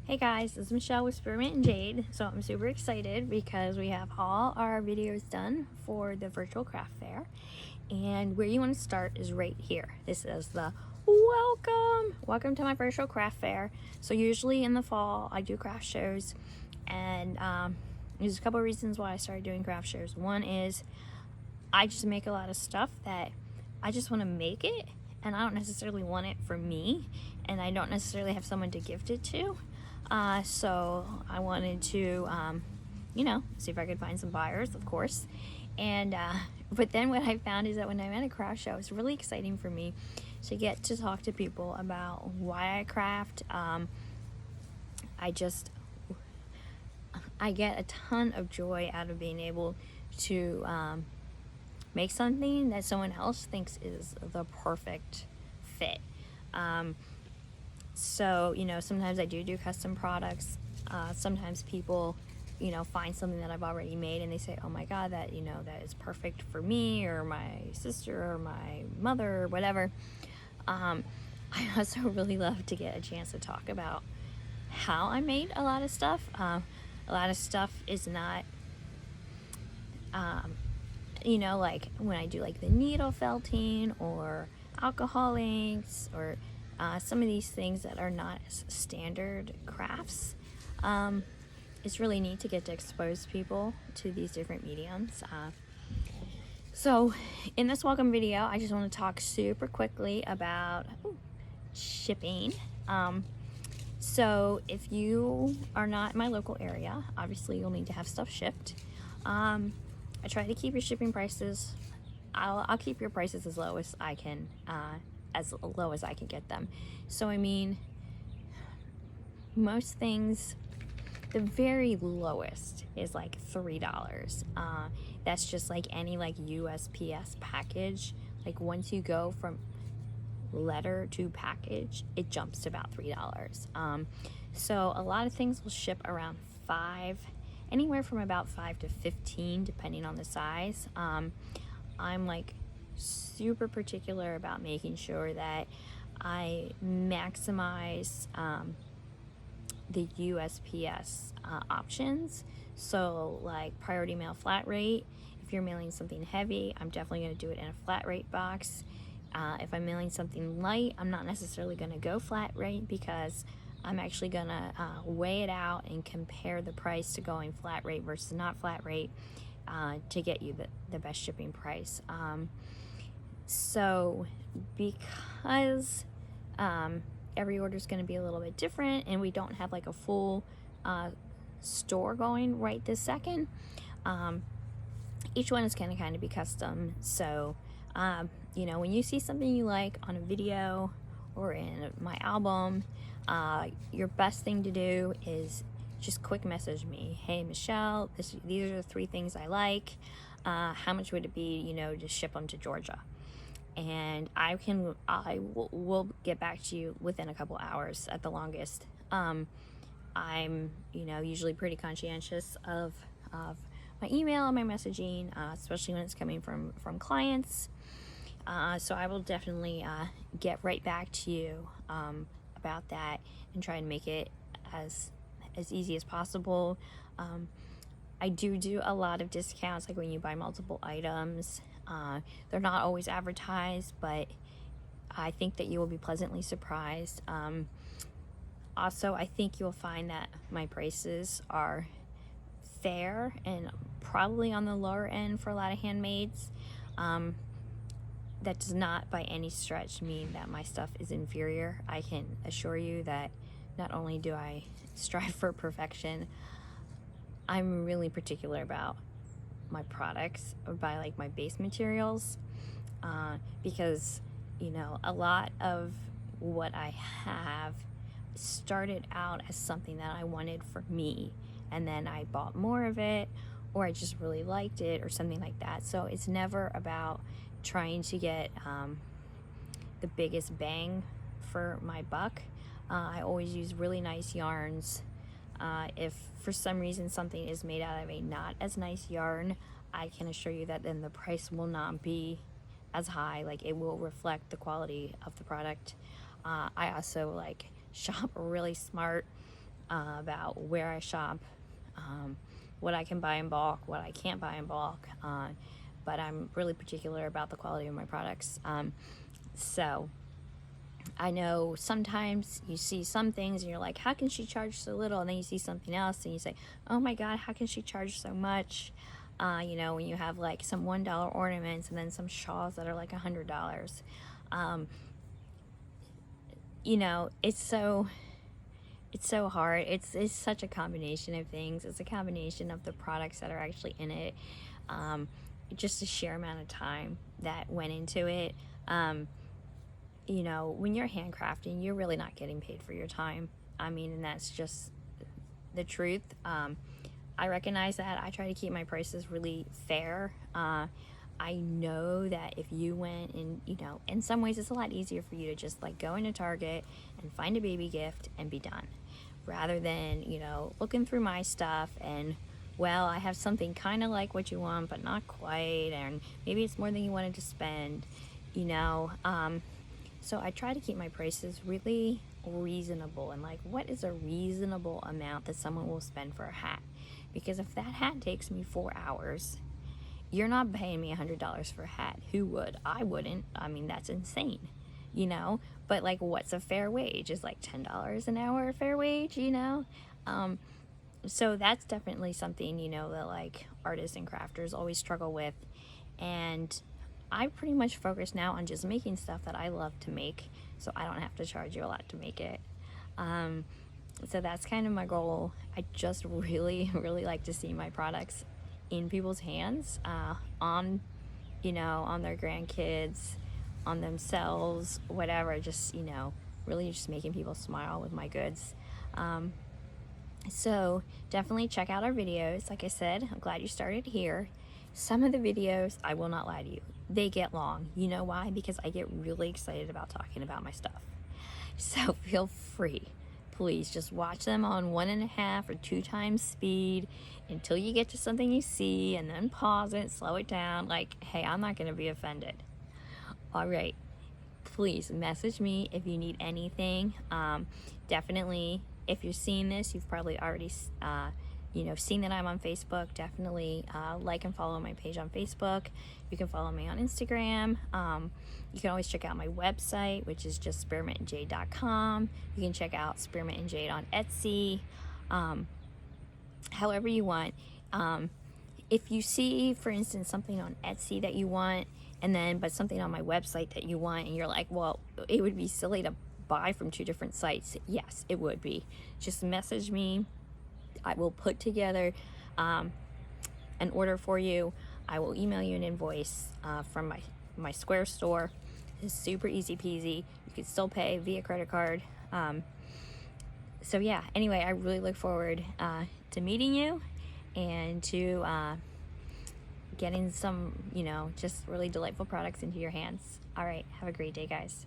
Hey guys, this is Michelle with Spearmint and Jade. So I'm super excited because we have all our videos done for the virtual craft fair. And where you want to start is right here. This is the welcome to my virtual craft fair. So usually in the fall I do craft shows, and there's a couple of reasons why I started doing craft shows. One is I just make a lot of stuff that I just want to make it, and I don't necessarily want it for me, and I don't necessarily have someone to gift it to. So I wanted to, see if I could find some buyers, of course. And but then what I found is that when I'm at a craft show, it's really exciting for me to get to talk to people about why I craft. I get a ton of joy out of being able to make something that someone else thinks is the perfect fit. So, sometimes I do custom products. Sometimes people, find something that I've already made and they say, oh my God, that is perfect for me or my sister or my mother or whatever. I also really love to get a chance to talk about how I made a lot of stuff. A lot of stuff is not, like when I do like the needle felting or alcohol inks or some of these things that are not standard crafts. It's really neat to get to expose people to these different mediums. So in this welcome video, I just want to talk super quickly about shipping. So if you are not in my local area, obviously you'll need to have stuff shipped. I try to keep your shipping prices. I'll keep your prices as low as I can, get them. So I mean, most things, the very lowest is like $3. That's just like any like USPS package. Like once you go from letter to package, it jumps to about $3. So a lot of things will ship around anywhere from about 5 to 15 depending on the size. I'm like super particular about making sure that I maximize the USPS options. So like priority mail flat rate. If you're mailing something heavy, I'm definitely going to do it in a flat rate box. If I'm mailing something light, I'm not necessarily going to go flat rate because I'm actually going to weigh it out and compare the price to going flat rate versus not flat rate to get you the best shipping price. So because every order is going to be a little bit different and we don't have like a full store going right this second, each one is going to kind of be custom. So when you see something you like on a video or in my album, your best thing to do is just quick message me. Hey Michelle, these are the 3 things I like. How much would it be, to ship them to Georgia? And I will get back to you within a couple hours at the longest. I'm usually pretty conscientious of my email and my messaging, especially when it's coming from clients. So I will definitely get right back to you about that and try and make it as easy as possible. I do a lot of discounts, like when you buy multiple items. They're not always advertised, but I think that you will be pleasantly surprised. Also, I think you'll find that my prices are fair and probably on the lower end for a lot of handmaids. That does not by any stretch mean that my stuff is inferior. I can assure you that not only do I strive for perfection, I'm really particular about my products, or by like my base materials, because a lot of what I have started out as something that I wanted for me, and then I bought more of it, or I just really liked it or something like that. So it's never about trying to get the biggest bang for my buck. I always use really nice yarns. If for some reason something is made out of a not as nice yarn, I can assure you that then the price will not be as high. Like, it will reflect the quality of the product. I also like shop really smart. about where I shop, what I can buy in bulk, what I can't buy in bulk, but I'm really particular about the quality of my products. So I know sometimes you see some things and you're like, how can she charge so little? And then you see something else and you say, oh my God, how can she charge so much? You know, when you have like some $1 ornaments and then some shawls that are like $100. You know, it's so hard. It's such a combination of things. It's a combination of the products that are actually in it, just the sheer amount of time that went into it. You know, when you're handcrafting, you're really not getting paid for your time. I mean, and that's just the truth. I recognize that. I try to keep my prices really fair. I know that if you went and, you know, in some ways it's a lot easier for you to just like go into Target and find a baby gift and be done, rather than, you know, looking through my stuff and, well, I have something kind of like what you want but not quite, and maybe it's more than you wanted to spend, you know. So I try to keep my prices really reasonable, and like, what is a reasonable amount that someone will spend for a hat? Because if that hat takes me 4 hours, you're not paying me $100 for a hat. Who would? I wouldn't. I mean, that's insane, you know. But like, what's a fair wage? Is like $10 an hour a fair wage, you know? So that's definitely something, you know, that like artists and crafters always struggle with. And I pretty much focus now on just making stuff that I love to make, so I don't have to charge you a lot to make it. So that's kind of my goal. I just really, really like to see my products in people's hands, on, you know, on their grandkids, on themselves, whatever. Just, you know, really just making people smile with my goods. So definitely check out our videos. Like I said, I'm glad you started here. Some of the videos, I will not lie to you, they get long. You know why? Because I get really excited about talking about my stuff. So feel free, please just watch them on 1.5 or 2 times speed until you get to something you see, and then pause it, slow it down. Like, hey, I'm not going to be offended. All right, please message me if you need anything. Definitely, if you're seeing this, you've probably already you know, seen that I'm on Facebook. Definitely like and follow my page on Facebook. You can follow me on Instagram. You can always check out my website, which is just spearmintandjade.com. You can check out Spearmint and Jade on Etsy. However you want. If you see, for instance, something on Etsy that you want, and then but something on my website that you want, and you're like, well, it would be silly to buy from 2 different sites. Yes, it would be. Just message me. I will put together an order for you. I will email you an invoice from my Square store. It's super easy peasy. You can still pay via credit card. So yeah, anyway, I really look forward to meeting you and to getting some, you know, just really delightful products into your hands. All right, have a great day, guys.